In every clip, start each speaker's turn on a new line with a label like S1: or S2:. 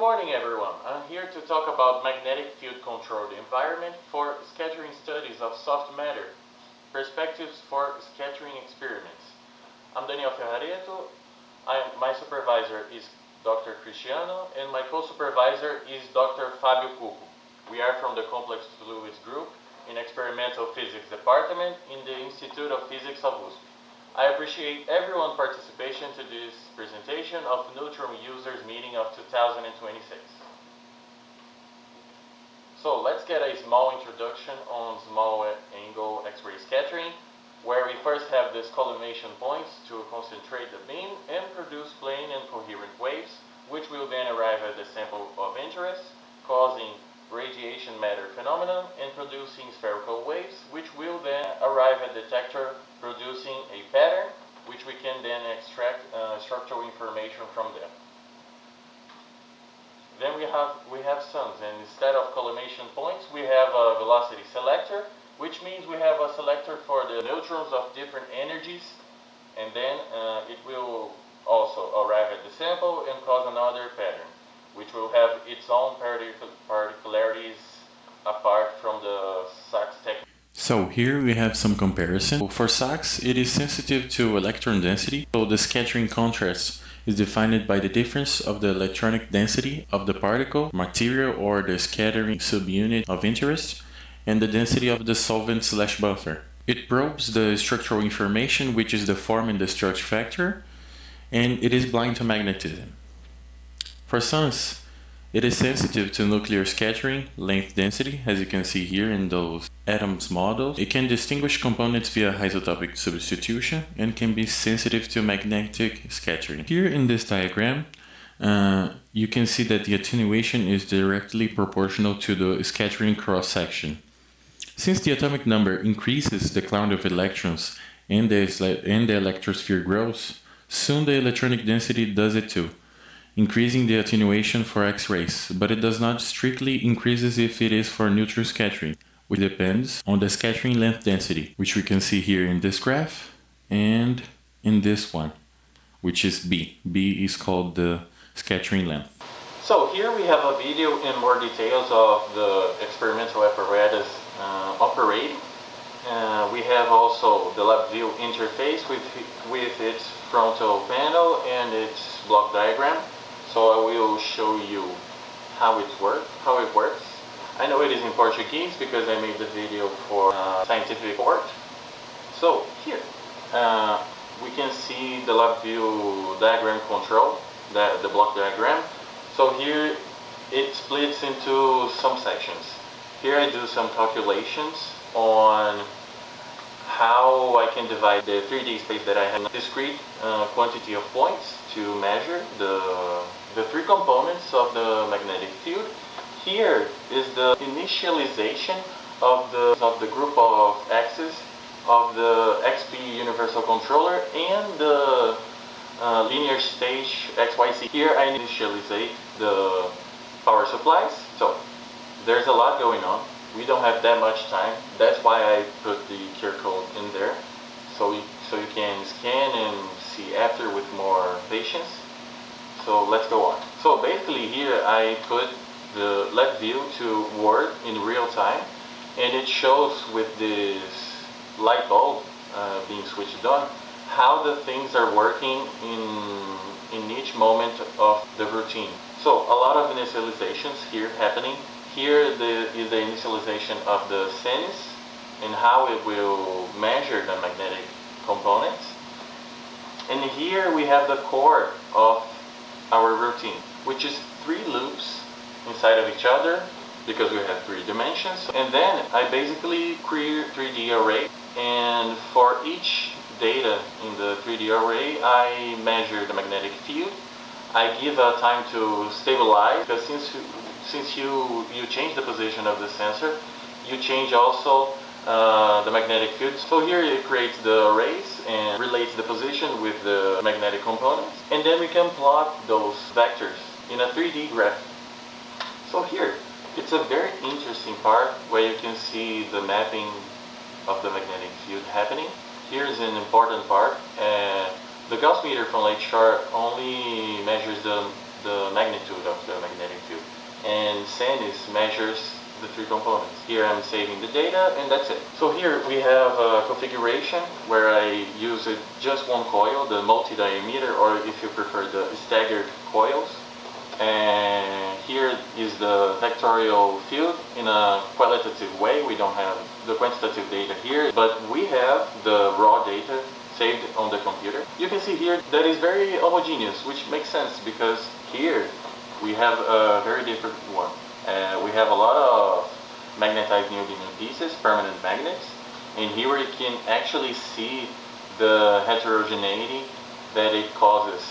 S1: morning, everyone. I'm here to talk about magnetic field controlled environment for scattering studies of soft matter, perspectives for scattering experiments. I'm Daniel Ferrareto. My supervisor is Dr. Cristiano, and my co-supervisor is Dr. Fábio Cuco. We are from the Complex Fluids Group in Experimental Physics Department in the Institute of Physics of USP. I appreciate everyone's participation to this presentation of Neutron Users Meeting of 2026. So let's get a small introduction on small angle X-ray scattering, where we first have these collimation points to concentrate the beam and produce plane and coherent waves, which will then arrive at the sample of interest, causing radiation matter phenomenon and producing spherical waves, which will then arrive at the detector producing a pattern, which we can then extract structural information from them. Then we have suns, and instead of collimation points, we have a velocity selector, which means we have a selector for the neutrons of different energies, and then it will also arrive at the sample and cause another pattern, which will have its own particularities apart from the Sachs technique.
S2: So here we have some comparison. For Sachs, it is sensitive to electron density, so the scattering contrast is defined by the difference of the electronic density of the particle, material, or the scattering subunit of interest, and the density of the solvent/buffer. It probes the structural information, which is the form and the structure factor, and it is blind to magnetism. For suns, it is sensitive to nuclear scattering, length density, as you can see here in those atoms models. It can distinguish components via isotopic substitution and can be sensitive to magnetic scattering. Here in this diagram, you can see that the attenuation is directly proportional to the scattering cross-section. Since the atomic number increases the cloud of electrons and the electrosphere grows, soon the electronic density does it too, increasing the attenuation for X-rays, but it does not strictly increase if it is for neutron scattering, which depends on the scattering length density, which we can see here in this graph and in this one, which is B. B is called the scattering length.
S1: So here we have a video in more details of the experimental apparatus operating. We have also the lab view interface with its frontal panel and its block diagram. So I will show you how it works. I know it is in Portuguese because I made the video for scientific report. So here we can see the lab view diagram control, the block diagram. So here it splits into some sections. Here I do some calculations on how I can divide the 3D space that I have discrete quantity of points to measure the three components of the magnetic field. Here is the initialization of the group of axes of the XP universal controller and the linear stage XYZ. Here I initialize the power supplies. So there's a lot going on. We don't have that much time. That's why I put the QR code in there, so you can scan and see after with more patience. So let's go on. So basically here I put the lab view to work in real time, and it shows with this light bulb being switched on how the things are working in each moment of the routine. So a lot of initializations here happening. Here is the initialization of the sinus and how it will measure the magnetic components. And here we have the core of our routine, which is 3 loops inside of each other because we have 3 dimensions. And then I basically create 3D array, and for each data in the 3D array I measure the magnetic field. I give a time to stabilize, because since you change the position of the sensor, you change also the magnetic field. So here it creates the arrays and relates the position with the magnetic components, and then we can plot those vectors in a 3D graph. So here it's a very interesting part where you can see the mapping of the magnetic field happening. Here's an important part. The Gauss meter from Lakeshore only measures the the magnitude of the magnetic field. And SENS measures the three components. Here I'm saving the data, and that's it. So here we have a configuration where I use just one coil, the multi-diameter, or if you prefer, the staggered coils. And here is the vectorial field in a qualitative way. We don't have the quantitative data here, but we have the raw data saved on the computer. You can see here that is very homogeneous, which makes sense because here we have a very different one. We have a lot of magnetized neodymium pieces, permanent magnets, and here you can actually see the heterogeneity that it causes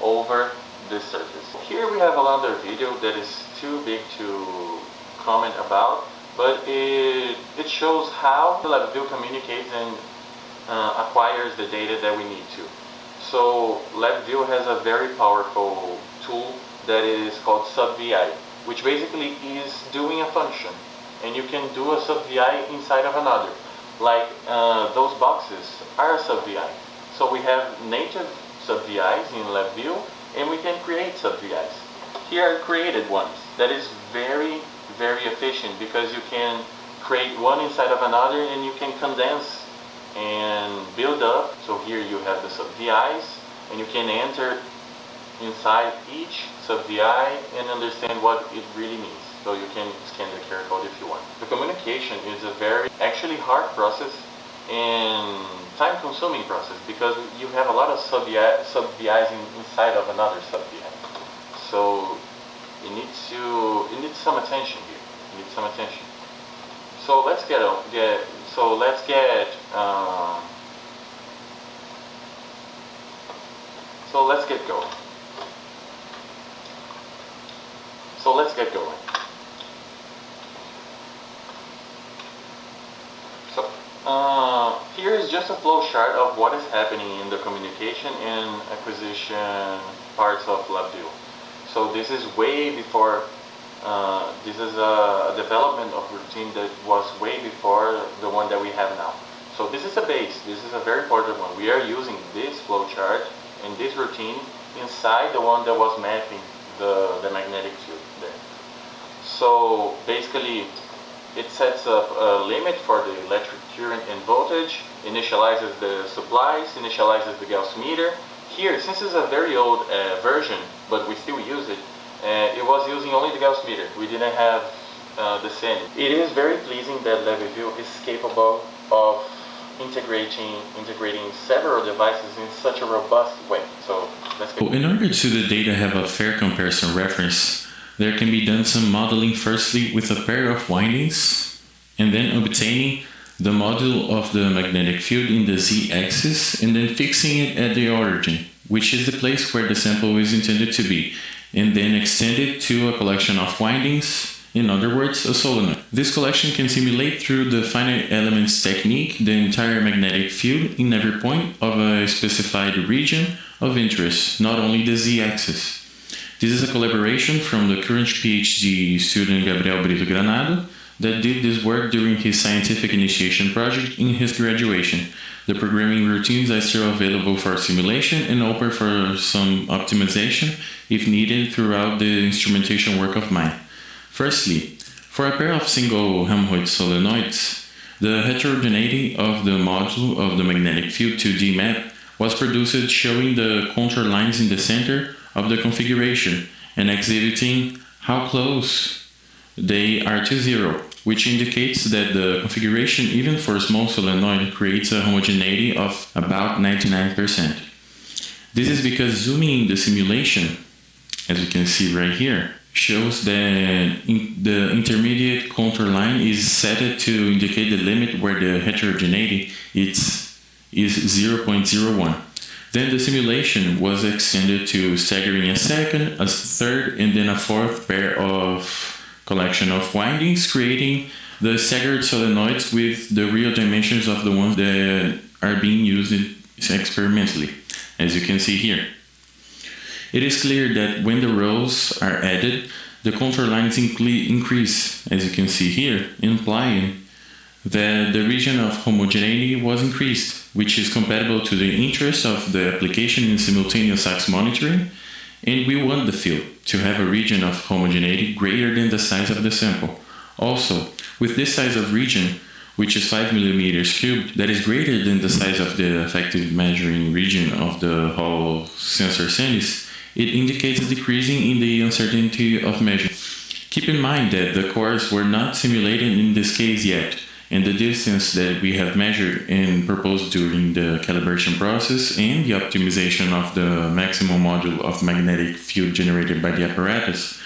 S1: over this surface. Here we have another video that is too big to comment about, but it shows how the LabVIEW communicates and acquires the data that we need to. So LabVIEW has a very powerful tool that is called sub-VI, which basically is doing a function, and you can do a sub-VI inside of another. Like those boxes are a sub-VI. So we have native sub-VIs in LabVIEW, and we can create sub-VIs. Here are created ones. That is very, very efficient because you can create one inside of another and you can condense and build up. So here you have the sub-VIs, and you can enter inside each sub-VI and understand what it really means. So you can scan the QR code if you want. The communication is a very actually hard process and time-consuming process because you have a lot of sub-VIs inside of another sub-VI. So it needs some attention here. It needs some attention. So let's get going. So let's get going. So here is just a flow chart of what is happening in the communication and acquisition parts of LabVIEW. So this is way before, this is a development of routine that was way before the one that we have now. So this is a base, this is a very important one. We are using this flow chart and this routine inside the one that was mapping the magnetic field there. So basically it sets up a limit for the electric current and voltage, initializes the supplies, initializes the Gauss meter. Here, since it's a very old version, but we still use it, it was using only the Gauss meter. We didn't have the SENS. It is very pleasing that LabVIEW is capable of integrating several devices in such a robust way. So let's go.
S2: In order to the data have a fair comparison reference, there can be done some modeling firstly with a pair of windings and then obtaining the module of the magnetic field in the z-axis and then fixing it at the origin, which is the place where the sample is intended to be, and then extend it to a collection of windings, in other words, a solenoid. This collection can simulate through the finite elements technique the entire magnetic field in every point of a specified region of interest, not only the z-axis. This is a collaboration from the current PhD student Gabriel Brito Granado that did this work during his scientific initiation project in his graduation. The programming routines are still available for simulation and open for some optimization if needed throughout the instrumentation work of mine. Firstly, for a pair of single Helmholtz solenoids, the heterogeneity of the module of the magnetic field 2D map was produced showing the contour lines in the center of the configuration and exhibiting how close they are to zero, which indicates that the configuration, even for a small solenoid, creates a homogeneity of about 99%. This is because zooming in the simulation, as you can see right here, shows that the intermediate contour line is set to indicate the limit where the heterogeneity is 0.01. Then the simulation was extended to staggering a second, a third, and then a fourth pair of collection of windings, creating the staggered solenoids with the real dimensions of the ones that are being used experimentally, as you can see here. It is clear that when the rows are added, the contour lines increase, as you can see here, implying that the region of homogeneity was increased, which is compatible to the interest of the application in simultaneous ax monitoring and we want the field to have a region of homogeneity greater than the size of the sample. Also, with this size of region, which is 5 millimeters cubed, that is greater than the size of the effective measuring region of the whole sensor series, it indicates a decreasing in the uncertainty of measurement. Keep in mind that the cores were not simulated in this case yet, and the distance that we have measured and proposed during the calibration process and the optimization of the maximum module of magnetic field generated by the apparatus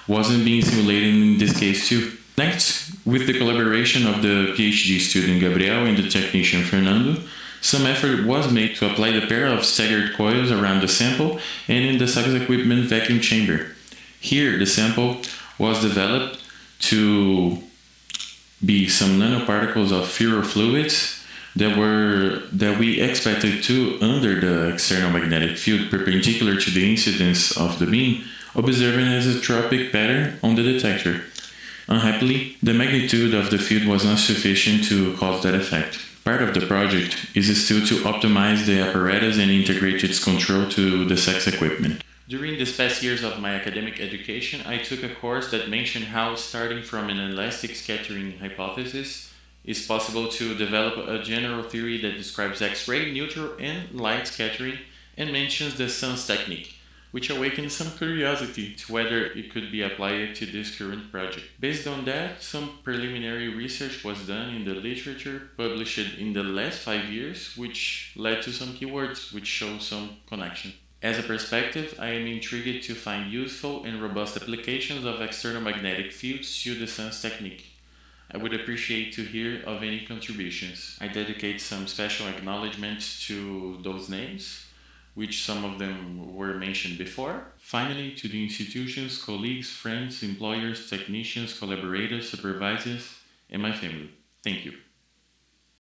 S2: wasn't being simulated in this case too. Next, with the collaboration of the PhD student Gabriel and the technician Fernando, some effort was made to apply the pair of staggered coils around the sample and in the sub-equipment vacuum chamber. Here, the sample was developed to be some nanoparticles of ferrofluids that we expected to, under the external magnetic field perpendicular to the incidence of the beam, observing as a tropic pattern on the detector. Unhappily, the magnitude of the field was not sufficient to cause that effect. Part of the project is still to optimize the apparatus and integrate its control to the sex equipment. During these past years of my academic education, I took a course that mentioned how, starting from an elastic scattering hypothesis, it's possible to develop a general theory that describes X-ray, neutral, and light scattering, and mentions the sun's technique, which awakened some curiosity to whether it could be applied to this current project. Based on that, some preliminary research was done in the literature published in the last 5 years, which led to some keywords which show some connection. As a perspective, I am intrigued to find useful and robust applications of external magnetic fields to the sun's technique. I would appreciate to hear of any contributions. I dedicate some special acknowledgements to those names, which some of them were mentioned before. Finally, to the institutions, colleagues, friends, employers, technicians, collaborators, supervisors, and my family. Thank you.